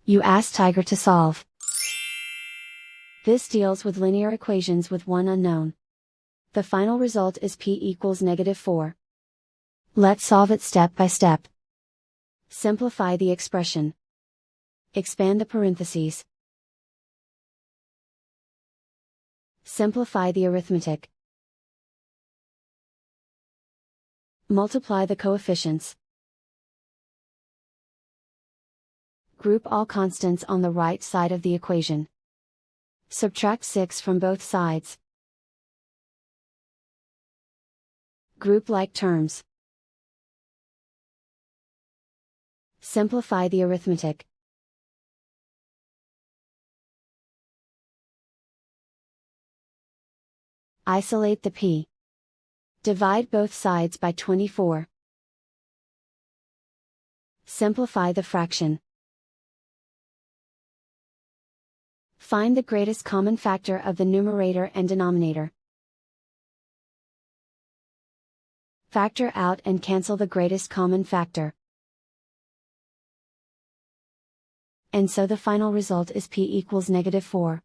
You ask Tiger to solve. This deals with linear equations with one unknown. The final result is p equals -4. Let's solve it step by step. Simplify the expression. Expand the parentheses. Simplify the arithmetic. Multiply the coefficients. Group all constants on the right side of the equation. Subtract 6 from both sides. Group like terms. Simplify the arithmetic. Isolate the p. Divide both sides by 24. Simplify the fraction. Find the greatest common factor of the numerator and denominator. Factor out and cancel the greatest common factor. And so the final result is p equals -4.